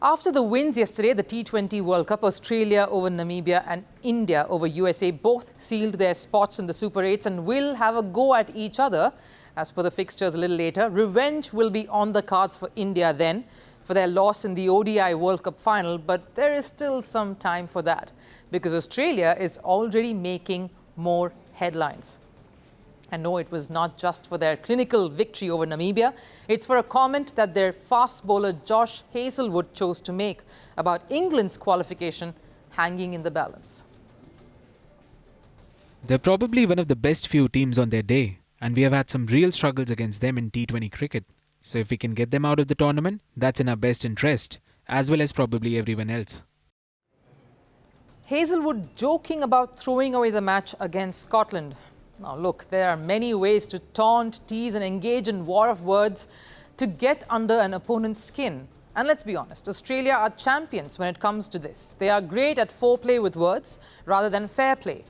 After the wins yesterday, the T20 World Cup, Australia over Namibia and India over USA both sealed their spots in the Super 8s and will have a go at each other. As per the fixtures a little later, revenge will be on the cards for India then for their loss in the ODI World Cup final. But there is still some time for that because Australia is already making more headlines. And no, it was not just for their clinical victory over Namibia. It's for a comment that their fast bowler Josh Hazelwood chose to make about England's qualification hanging in the balance. They're probably one of the best few teams on their day, and we have had some real struggles against them in T20 cricket. So if we can get them out of the tournament, that's in our best interest, as well as probably everyone else. Hazelwood joking about throwing away the match against Scotland. Now look, there are many ways to taunt, tease and engage in war of words to get under an opponent's skin. And let's be honest, Australia are champions when it comes to this. They are great at foreplay with words rather than fair play.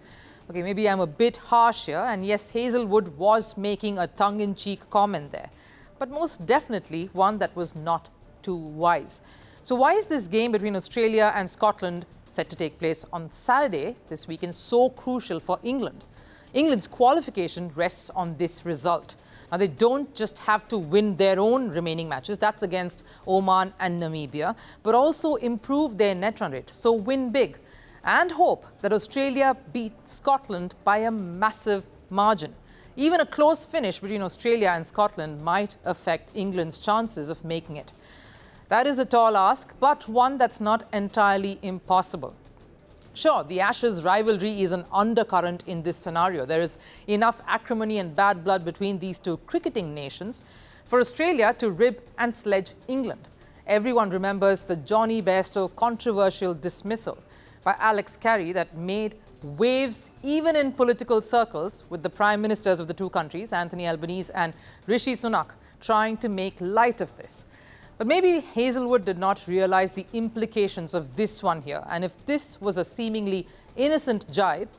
Okay, maybe I'm a bit harsh here, and yes, Hazelwood was making a tongue-in-cheek comment there, but most definitely one that was not too wise. So why is this game between Australia and Scotland set to take place on Saturday this weekend so crucial for England? England's qualification rests on this result. Now, they don't just have to win their own remaining matches, that's against Oman and Namibia, but also improve their net run rate, so win big, and hope that Australia beat Scotland by a massive margin. Even a close finish between Australia and Scotland might affect England's chances of making it. That is a tall ask, but one that's not entirely impossible. Sure, the Ashes rivalry is an undercurrent in this scenario. There is enough acrimony and bad blood between these two cricketing nations for Australia to rib and sledge England. Everyone remembers the Johnny Bairstow controversial dismissal by Alex Carey that made waves even in political circles, with the prime ministers of the two countries, Anthony Albanese and Rishi Sunak, trying to make light of this. But maybe Hazelwood did not realize the implications of this one here. And if this was a seemingly innocent jibe,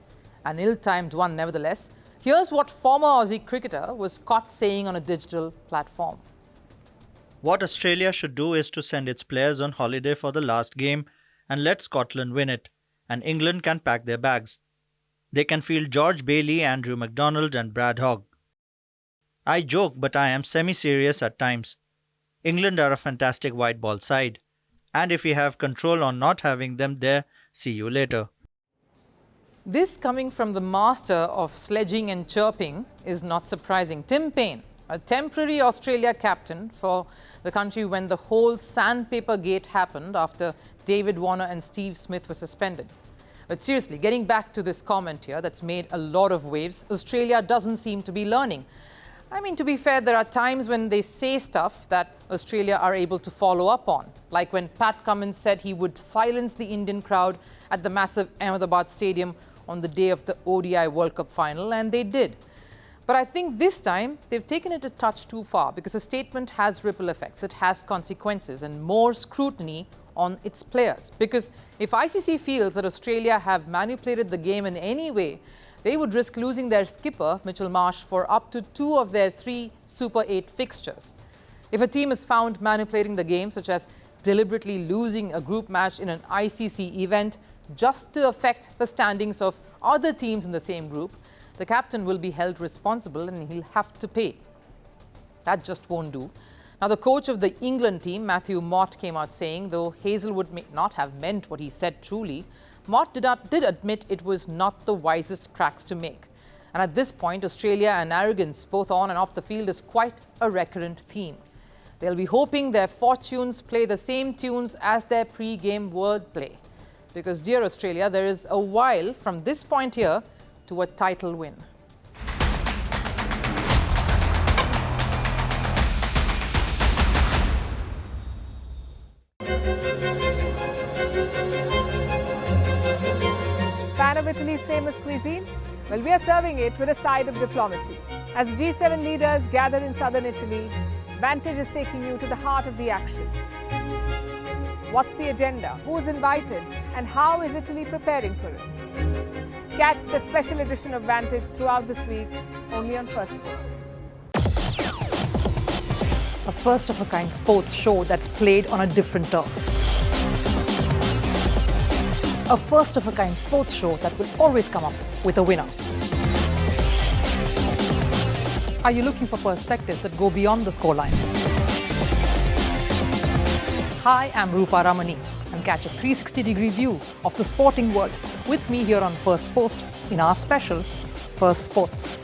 an ill-timed one nevertheless, here's what former Aussie cricketer was caught saying on a digital platform. What Australia should do is to send its players on holiday for the last game and let Scotland win it, and England can pack their bags. They can field George Bailey, Andrew McDonald and Brad Hogg. I joke, but I am semi-serious at times. England are a fantastic white ball side, and if we have control on not having them there, see you later. This coming from the master of sledging and chirping is not surprising. Tim Paine, a temporary Australia captain for the country when the whole sandpaper gate happened after David Warner and Steve Smith were suspended. But seriously, getting back to this comment here that's made a lot of waves, Australia doesn't seem to be learning. I mean, to be fair, there are times when they say stuff that Australia are able to follow up on, like when Pat Cummins said he would silence the Indian crowd at the massive Ahmedabad stadium on the day of the ODI World Cup final, and they did. But I think this time they've taken it a touch too far because a statement has ripple effects, it has consequences and more scrutiny on its players. Because if ICC feels that Australia have manipulated the game in any way, they would risk losing their skipper, Mitchell Marsh, for up to 2 of their 3 Super 8 fixtures. If a team is found manipulating the game, such as deliberately losing a group match in an ICC event just to affect the standings of other teams in the same group, the captain will be held responsible and he'll have to pay. That just won't do. Now, the coach of the England team, Matthew Mott, came out saying, though Hazelwood may not have meant what he said truly, Mott did admit it was not the wisest cracks to make. And at this point, Australia and arrogance, both on and off the field, is quite a recurrent theme. They'll be hoping their fortunes play the same tunes as their pre-game wordplay. Because, dear Australia, there is a while from this point here to a title win. Fan of Italy's famous cuisine? Well, we are serving it with a side of diplomacy. As G7 leaders gather in southern Italy, Vantage is taking you to the heart of the action. What's the agenda? Who's invited? And how is Italy preparing for it? Catch the special edition of Vantage throughout this week, only on Firstpost. A first-of-a-kind sports show that's played on a different turf. a first-of-a-kind sports show that will always come up with a winner. Are you looking for perspectives that go beyond the scoreline? Hi, I'm Rupha Ramani, and catch a 360-degree view of the sporting world with me here on Firstpost in our special Firstpost.